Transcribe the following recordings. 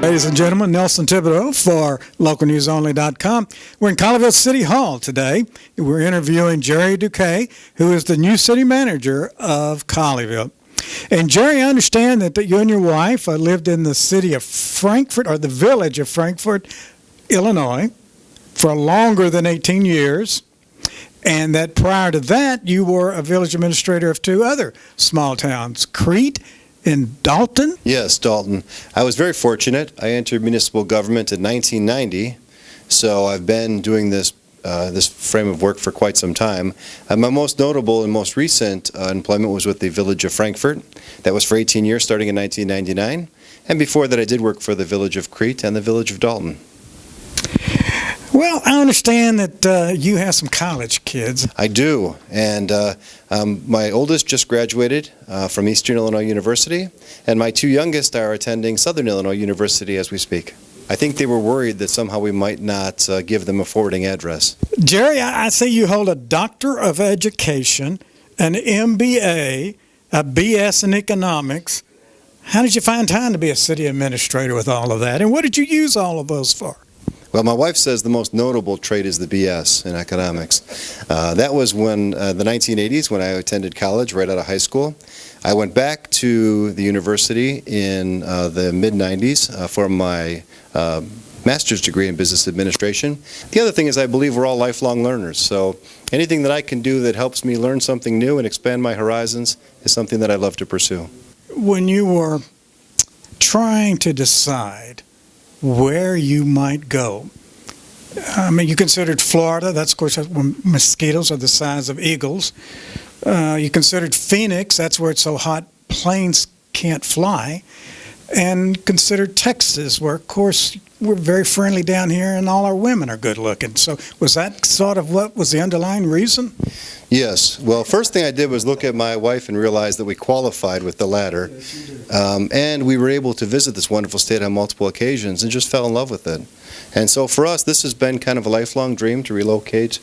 Ladies and gentlemen, Nelson Thibodeau for LocalNewsOnly.com. We're in Colleyville City Hall today. We're interviewing Jerry Ducay, who is the new city manager of Colleyville. And Jerry, I understand that you and your wife lived in the city of Frankfort, or the village of Frankfort, Illinois, for longer than 18 years. And that prior to that, you were a village administrator of two other small towns, Crete in Dalton? Yes, Dalton. I was very fortunate. I entered municipal government in 1990, so I've been doing this frame of work for quite some time. My most notable and most recent employment was with the village of Frankfort. That was for 18 years, starting in 1999. And before that, I did work for the village of Crete and the village of Dalton. Well, I understand that you have some college kids. I do, and my oldest just graduated from Eastern Illinois University, and my two youngest are attending Southern Illinois University as we speak. I think they were worried that somehow we might not give them a forwarding address. Jerry, I see you hold a Doctor of Education, an MBA, a BS in Economics. How did you find time to be a city administrator with all of that, and what did you use all of those for? Well, my wife says the most notable trait is the BS in economics. That was when the 1980s, when I attended college right out of high school. I went back to the university in the mid-90s for my master's degree in business administration. The other thing is I believe we're all lifelong learners, so anything that I can do that helps me learn something new and expand my horizons is something that I love to pursue. When you were trying to decide where you might go, I mean, you considered Florida. That's, of course, when mosquitoes are the size of eagles. You considered Phoenix. That's where it's so hot planes can't fly. And considered Texas, where, of course, we're very friendly down here and all our women are good looking. So was that sort of what was the underlying reason? Yes. Well, first thing I did was look at my wife and realize that we qualified with the latter. And we were able to visit this wonderful state on multiple occasions and just fell in love with it. And so for us, this has been kind of a lifelong dream to relocate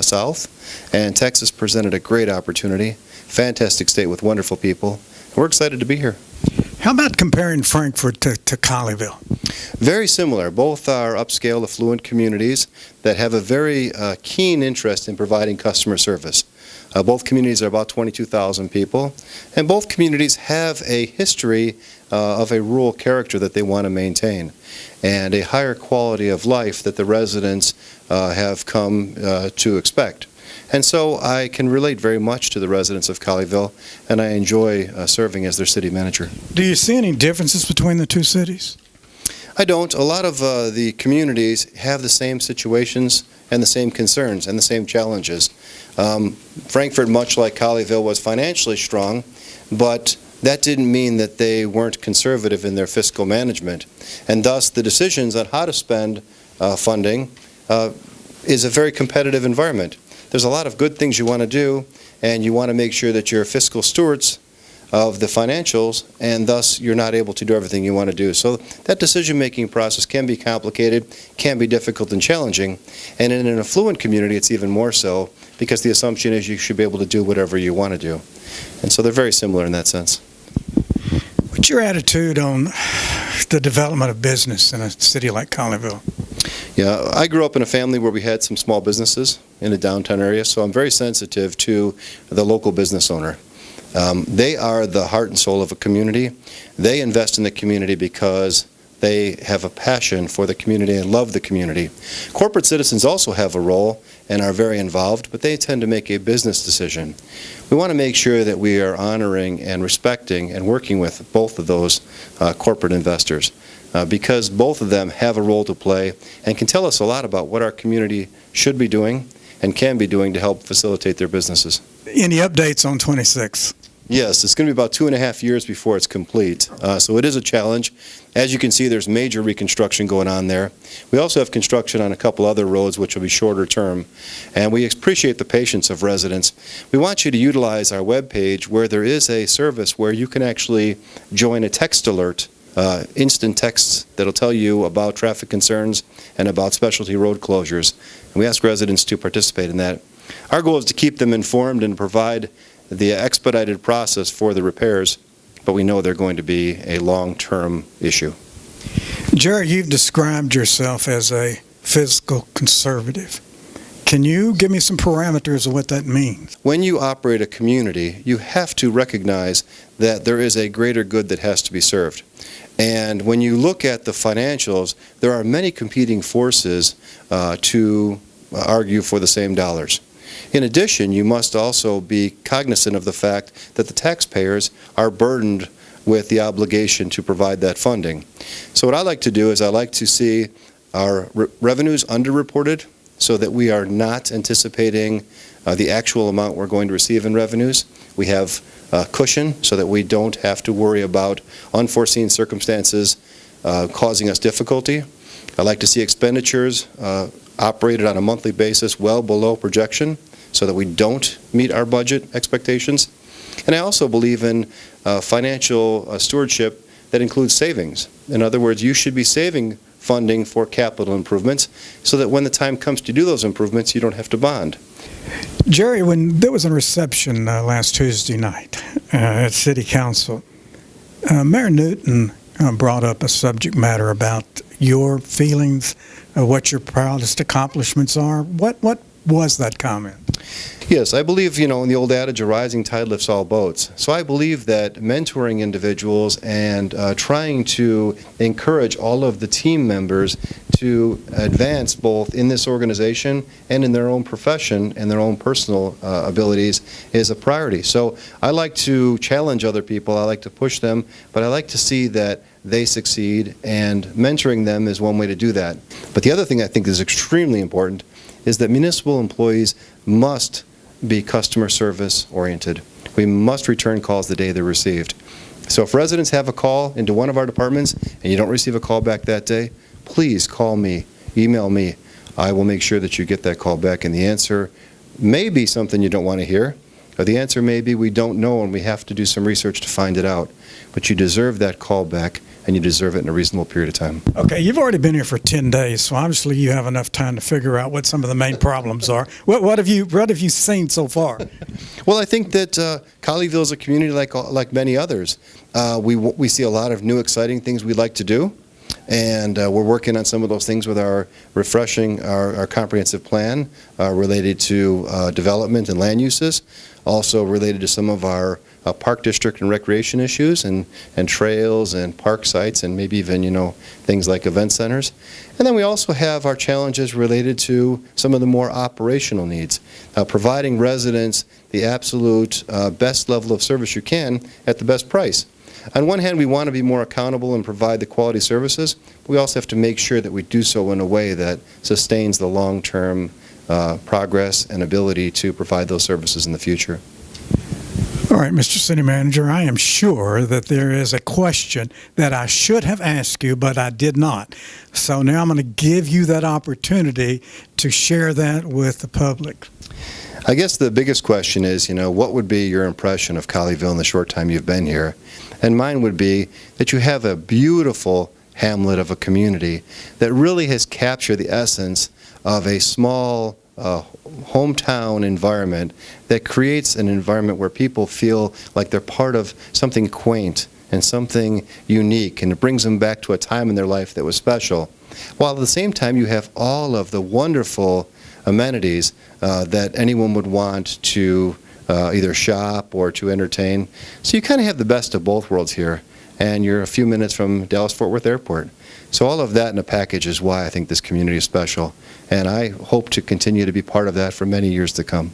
south. And Texas presented a great opportunity. Fantastic state with wonderful people. We're excited to be here. How about comparing Frankfort to Colleyville? Very similar. Both are upscale, affluent communities that have a very keen interest in providing customer service. Both communities are about 22,000 people, and both communities have a history of a rural character that they want to maintain, and a higher quality of life that the residents have come to expect. And so I can relate very much to the residents of Colleyville, and I enjoy serving as their city manager. Do you see any differences between the two cities? I don't. A lot of the communities have the same situations and the same concerns and the same challenges. Frankfort, much like Colleyville, was financially strong, but that didn't mean that they weren't conservative in their fiscal management. And thus, the decisions on how to spend funding is a very competitive environment. There's a lot of good things you want to do, and you want to make sure that you're fiscal stewards of the financials, and thus you're not able to do everything you want to do. So that decision-making process can be complicated, can be difficult and challenging, and in an affluent community it's even more so, because the assumption is you should be able to do whatever you want to do. And so they're very similar in that sense. What's your attitude on the development of business in a city like Colleyville? Yeah, I grew up in a family where we had some small businesses in the downtown area, so I'm very sensitive to the local business owner. They are the heart and soul of a community. They invest in the community because they have a passion for the community and love the community. Corporate citizens also have a role and are very involved, but they tend to make a business decision. We want to make sure that we are honoring and respecting and working with both of those corporate investors because both of them have a role to play and can tell us a lot about what our community should be doing and can be doing to help facilitate their businesses. Any updates on 26? Yes, it's going to be about 2.5 years before it's complete, so it is a challenge. As you can see, there's major reconstruction going on there. We also have construction on a couple other roads which will be shorter term, and we appreciate the patience of residents. We want you to utilize our webpage where there is a service where you can actually join a text alert, instant texts that'll tell you about traffic concerns and about specialty road closures. And we ask residents to participate in that. Our goal is to keep them informed and provide the expedited process for the repairs, but we know they're going to be a long-term issue. Jerry, you've described yourself as a fiscal conservative. Can you give me some parameters of what that means? When you operate a community, you have to recognize that there is a greater good that has to be served. And when you look at the financials, there are many competing forces to argue for the same dollars. In addition, you must also be cognizant of the fact that the taxpayers are burdened with the obligation to provide that funding. So what I like to do is I like to see our revenues underreported so that we are not anticipating the actual amount we're going to receive in revenues. We have cushion so that we don't have to worry about unforeseen circumstances causing us difficulty. I like to see expenditures operated on a monthly basis well below projection so that we don't meet our budget expectations. And I also believe in financial stewardship that includes savings. In other words, you should be saving funding for capital improvements so that when the time comes to do those improvements, you don't have to bond. Jerry, when there was a reception last Tuesday night at City Council, Mayor Newton brought up a subject matter about your feelings, what your proudest accomplishments are. What was that comment? Yes, I believe, in the old adage, a rising tide lifts all boats. So I believe that mentoring individuals and trying to encourage all of the team members to advance both in this organization and in their own profession and their own personal abilities is a priority. So I like to challenge other people, I like to push them, but I like to see that they succeed, and mentoring them is one way to do that. But the other thing I think is extremely important is that municipal employees must be customer service oriented. We must return calls the day they're received. So if residents have a call into one of our departments and you don't receive a call back that day, please call me, email me. I will make sure that you get that call back, and the answer may be something you don't want to hear, or the answer may be we don't know and we have to do some research to find it out. But you deserve that call back, and you deserve it in a reasonable period of time. Okay, you've already been here for 10 days, so obviously you have enough time to figure out what some of the main problems are. What have you seen so far? Well, I think that Colleyville is a community like many others. We see a lot of new, exciting things we'd like to do, and we're working on some of those things with our comprehensive plan related to development and land uses, also related to some of our park district and recreation issues and trails and park sites and maybe even, things like event centers. And then we also have our challenges related to some of the more operational needs, providing residents the absolute best level of service you can at the best price. On one hand, we want to be more accountable and provide the quality services. We also have to make sure that we do so in a way that sustains the long-term progress and ability to provide those services in the future. All right, Mr. City Manager, I am sure that there is a question that I should have asked you, but I did not. So now I'm going to give you that opportunity to share that with the public. I guess the biggest question is, what would be your impression of Colleyville in the short time you've been here? And mine would be that you have a beautiful hamlet of a community that really has captured the essence of a small hometown environment that creates an environment where people feel like they're part of something quaint and something unique, and it brings them back to a time in their life that was special. While at the same time you have all of the wonderful amenities that anyone would want to either shop or to entertain. So you kind of have the best of both worlds here, and you're a few minutes from Dallas-Fort Worth Airport. So all of that in a package is why I think this community is special, and I hope to continue to be part of that for many years to come.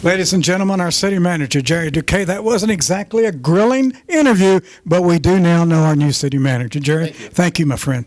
Ladies and gentlemen, our city manager, Jerry Ducay. That wasn't exactly a grilling interview, but we do now know our new city manager. Jerry, thank you, my friend.